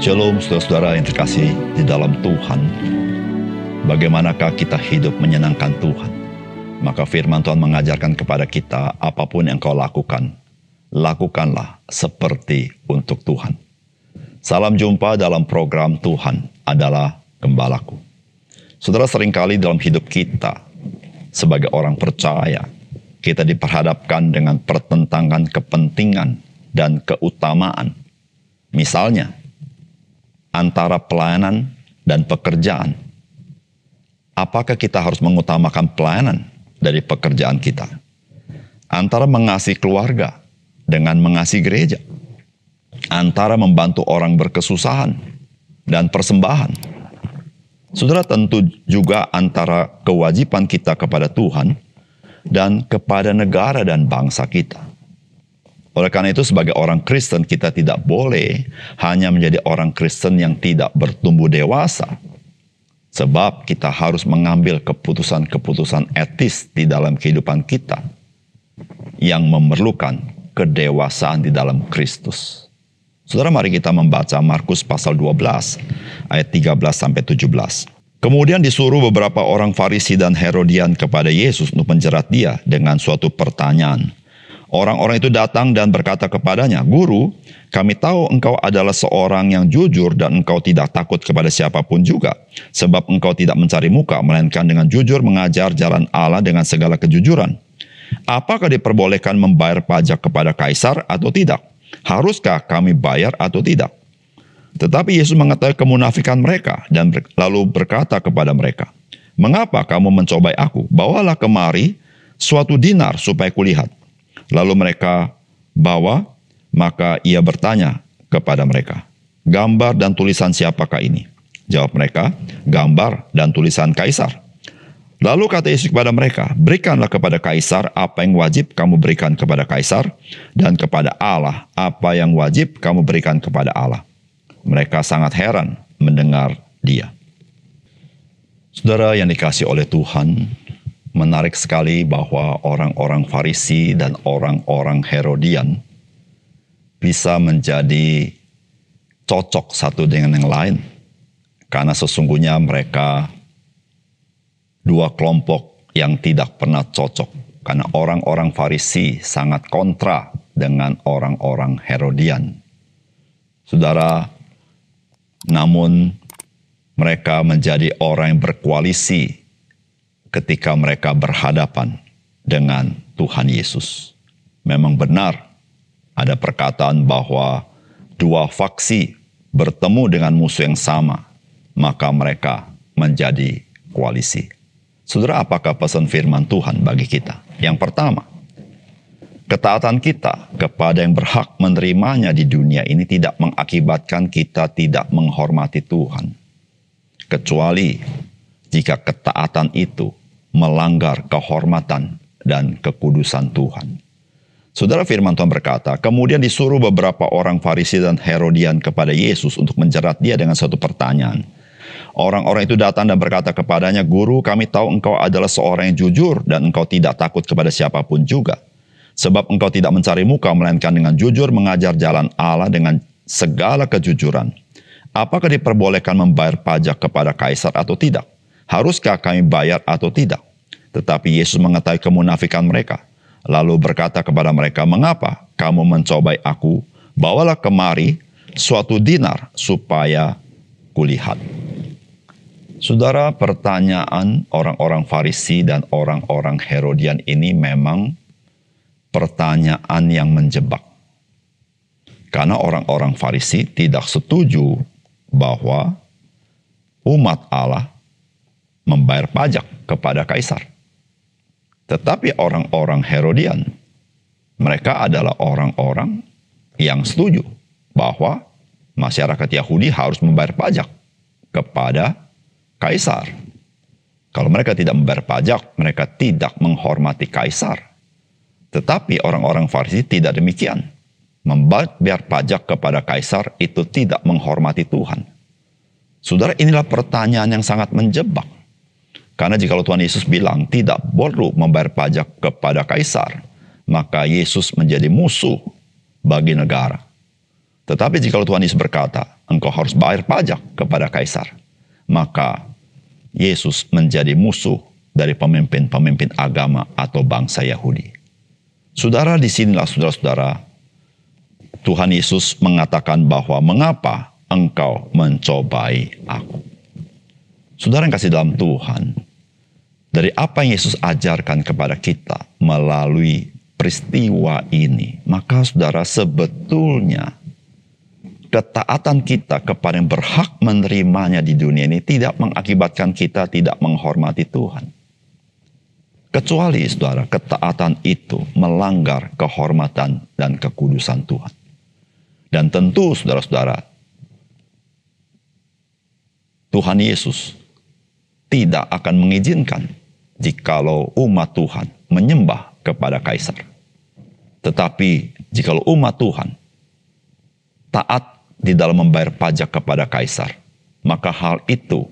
Shalom saudara-saudara yang terkasih di dalam Tuhan. Bagaimanakah kita hidup menyenangkan Tuhan? Maka firman Tuhan mengajarkan kepada kita, apapun yang kau lakukan, lakukanlah seperti untuk Tuhan. Salam jumpa dalam program Tuhan adalah Gembalaku. Saudara, seringkali dalam hidup kita sebagai orang percaya, kita diperhadapkan dengan pertentangan kepentingan dan keutamaan. Misalnya, antara pelayanan dan pekerjaan. Apakah kita harus mengutamakan pelayanan dari pekerjaan kita? Antara mengasihi keluarga dengan mengasihi gereja. Antara membantu orang berkesusahan dan persembahan. Saudara, tentu juga antara kewajiban kita kepada Tuhan dan kepada negara dan bangsa kita. Oleh karena itu, sebagai orang Kristen, kita tidak boleh hanya menjadi orang Kristen yang tidak bertumbuh dewasa. Sebab kita harus mengambil keputusan-keputusan etis di dalam kehidupan kita yang memerlukan kedewasaan di dalam Kristus. Saudara, mari kita membaca Markus pasal 12, ayat 13-17. Kemudian disuruh beberapa orang Farisi dan Herodian kepada Yesus untuk menjerat dia dengan suatu pertanyaan. Orang-orang itu datang dan berkata kepadanya, "Guru, kami tahu engkau adalah seorang yang jujur dan engkau tidak takut kepada siapapun juga. Sebab engkau tidak mencari muka, melainkan dengan jujur mengajar jalan Allah dengan segala kejujuran. Apakah diperbolehkan membayar pajak kepada Kaisar atau tidak? Haruskah kami bayar atau tidak?" Tetapi Yesus mengetahui kemunafikan mereka dan lalu berkata kepada mereka, "Mengapa kamu mencobai aku? Bawalah kemari suatu dinar supaya kulihat." Lalu mereka bawa, maka ia bertanya kepada mereka, "Gambar dan tulisan siapakah ini?" Jawab mereka, "Gambar dan tulisan Kaisar." Lalu kata Yesus kepada mereka, "Berikanlah kepada Kaisar apa yang wajib kamu berikan kepada Kaisar, dan kepada Allah apa yang wajib kamu berikan kepada Allah." Mereka sangat heran mendengar dia. Saudara yang dikasihi oleh Tuhan, menarik sekali bahwa orang-orang Farisi dan orang-orang Herodian bisa menjadi cocok satu dengan yang lain. Karena sesungguhnya mereka dua kelompok yang tidak pernah cocok. Karena orang-orang Farisi sangat kontra dengan orang-orang Herodian. Saudara, namun mereka menjadi orang yang berkoalisi ketika mereka berhadapan dengan Tuhan Yesus. Memang benar ada perkataan bahwa dua faksi bertemu dengan musuh yang sama, maka mereka menjadi koalisi. Saudara, apakah pesan firman Tuhan bagi kita? Yang pertama, ketaatan kita kepada yang berhak menerimanya di dunia ini tidak mengakibatkan kita tidak menghormati Tuhan. Kecuali jika ketaatan itu melanggar kehormatan dan kekudusan Tuhan. Saudara, firman Tuhan berkata, kemudian disuruh beberapa orang Farisi dan Herodian kepada Yesus untuk menjerat dia dengan suatu pertanyaan. Orang-orang itu datang dan berkata kepadanya, "Guru, kami tahu engkau adalah seorang yang jujur dan engkau tidak takut kepada siapapun juga. Sebab engkau tidak mencari muka, melainkan dengan jujur mengajar jalan Allah dengan segala kejujuran. Apakah diperbolehkan membayar pajak kepada Kaisar atau tidak? Haruskah kami bayar atau tidak?" Tetapi Yesus mengetahui kemunafikan mereka. Lalu berkata kepada mereka, "Mengapa kamu mencobai aku? Bawalah kemari suatu dinar supaya kulihat." Saudara, pertanyaan orang-orang Farisi dan orang-orang Herodian ini memang pertanyaan yang menjebak. Karena orang-orang Farisi tidak setuju bahwa umat Allah membayar pajak kepada Kaisar. Tetapi orang-orang Herodian, mereka adalah orang-orang yang setuju bahwa masyarakat Yahudi harus membayar pajak kepada Kaisar. Kalau mereka tidak membayar pajak, mereka tidak menghormati Kaisar. Tetapi orang-orang Farisi tidak demikian. Membayar pajak kepada Kaisar itu tidak menghormati Tuhan. Saudara, inilah pertanyaan yang sangat menjebak. Karena jika Tuhan Yesus bilang tidak perlu membayar pajak kepada Kaisar, maka Yesus menjadi musuh bagi negara. Tetapi jika Tuhan Yesus berkata, engkau harus bayar pajak kepada kaisar. Maka Yesus menjadi musuh dari pemimpin-pemimpin agama atau bangsa Yahudi. Saudara, disinilah saudara-saudara, Tuhan Yesus mengatakan bahwa mengapa engkau mencobai aku. Saudara yang kasih dalam Tuhan, dari apa yang Yesus ajarkan kepada kita melalui peristiwa ini, maka saudara, sebetulnya ketaatan kita kepada yang berhak menerimanya di dunia ini tidak mengakibatkan kita tidak menghormati Tuhan. Kecuali, saudara, ketaatan itu melanggar kehormatan dan kekudusan Tuhan. Dan tentu, saudara-saudara, Tuhan Yesus tidak akan mengizinkan jikalau umat Tuhan menyembah kepada kaisar. Tetapi, jikalau umat Tuhan taat di dalam membayar pajak kepada kaisar, maka hal itu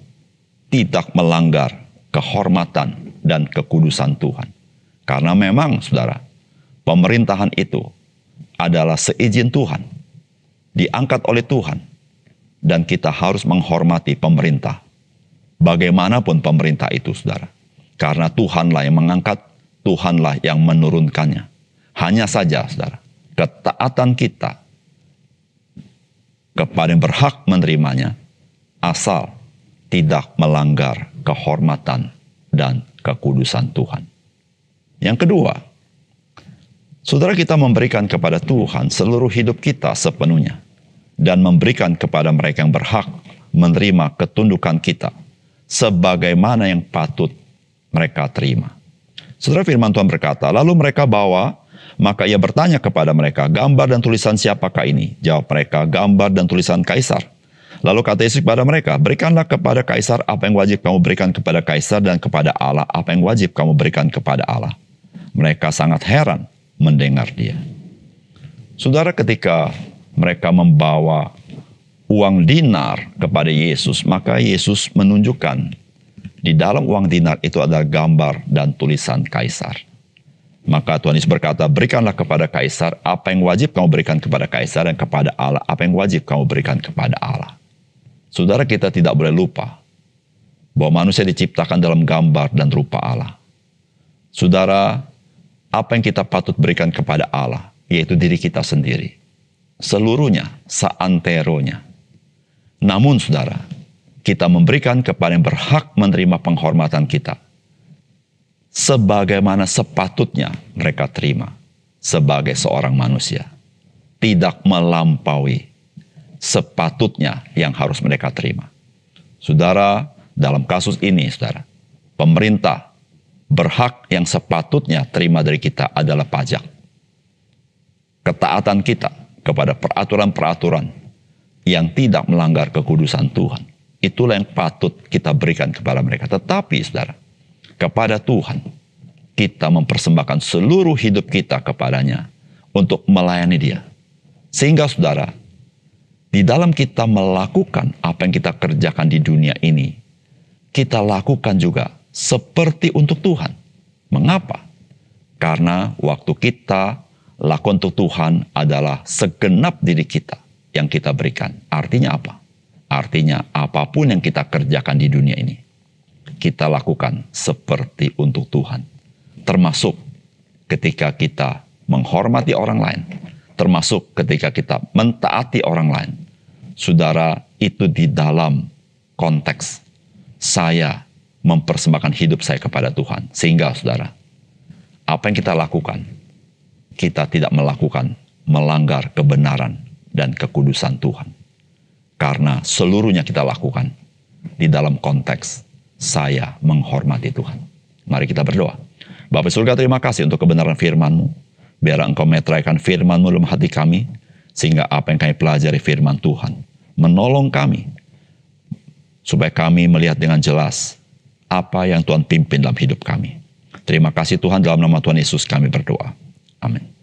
tidak melanggar kehormatan dan kekudusan Tuhan. Karena memang, saudara, pemerintahan itu adalah seizin Tuhan, diangkat oleh Tuhan, dan kita harus menghormati pemerintah. Bagaimanapun pemerintah itu, saudara. Karena Tuhanlah yang mengangkat, Tuhanlah yang menurunkannya. Hanya saja, saudara, ketaatan kita kepada yang berhak menerimanya, asal tidak melanggar kehormatan dan kekudusan Tuhan. Yang kedua, saudara, kita memberikan kepada Tuhan seluruh hidup kita sepenuhnya dan memberikan kepada mereka yang berhak menerima ketundukan kita sebagaimana yang patut mereka terima. Saudara, firman Tuhan berkata, lalu mereka bawa, maka ia bertanya kepada mereka, gambar dan tulisan siapakah ini? Jawab mereka, gambar dan tulisan kaisar. Lalu kata Yesus kepada mereka, berikanlah kepada kaisar apa yang wajib kamu berikan kepada kaisar, dan kepada Allah apa yang wajib kamu berikan kepada Allah. Mereka sangat heran mendengar dia. Saudara, ketika mereka membawa uang dinar kepada Yesus, maka Yesus menunjukkan di dalam uang dinar itu adalah gambar dan tulisan kaisar. Maka Tuhan Yesus berkata, berikanlah kepada kaisar apa yang wajib kamu berikan kepada kaisar, dan kepada Allah apa yang wajib kamu berikan kepada Allah. Saudara, kita tidak boleh lupa bahwa manusia diciptakan dalam gambar dan rupa Allah. Saudara, apa yang kita patut berikan kepada Allah, yaitu diri kita sendiri. Seluruhnya, seanteronya. Namun, saudara, kita memberikan kepada yang berhak menerima penghormatan kita sebagaimana sepatutnya mereka terima sebagai seorang manusia. Tidak melampaui sepatutnya yang harus mereka terima. Saudara, dalam kasus ini, saudara, pemerintah berhak yang sepatutnya terima dari kita adalah pajak. Ketaatan kita kepada peraturan-peraturan yang tidak melanggar kekudusan Tuhan, itulah yang patut kita berikan kepada mereka. Tetapi, saudara, kepada Tuhan, kita mempersembahkan seluruh hidup kita kepadanya untuk melayani Dia. Sehingga, saudara, di dalam kita melakukan apa yang kita kerjakan di dunia ini, kita lakukan juga seperti untuk Tuhan. Mengapa? Karena waktu kita lakukan untuk Tuhan adalah segenap diri kita yang kita berikan. Artinya apa? Artinya apapun yang kita kerjakan di dunia ini, kita lakukan seperti untuk Tuhan. Termasuk ketika kita menghormati orang lain, termasuk ketika kita mentaati orang lain. Saudara, itu di dalam konteks saya mempersembahkan hidup saya kepada Tuhan. Sehingga, saudara, apa yang kita lakukan, kita tidak melakukan melanggar kebenaran dan kekudusan Tuhan. Karena seluruhnya kita lakukan di dalam konteks saya menghormati Tuhan. Mari kita berdoa. Bapa surga, terima kasih untuk kebenaran firman-Mu. Biar Engkau meteraikan firman-Mu dalam hati kami, sehingga apa yang kami pelajari firman Tuhan menolong kami, supaya kami melihat dengan jelas apa yang Tuhan pimpin dalam hidup kami. Terima kasih Tuhan, dalam nama Tuhan Yesus kami berdoa. Amin.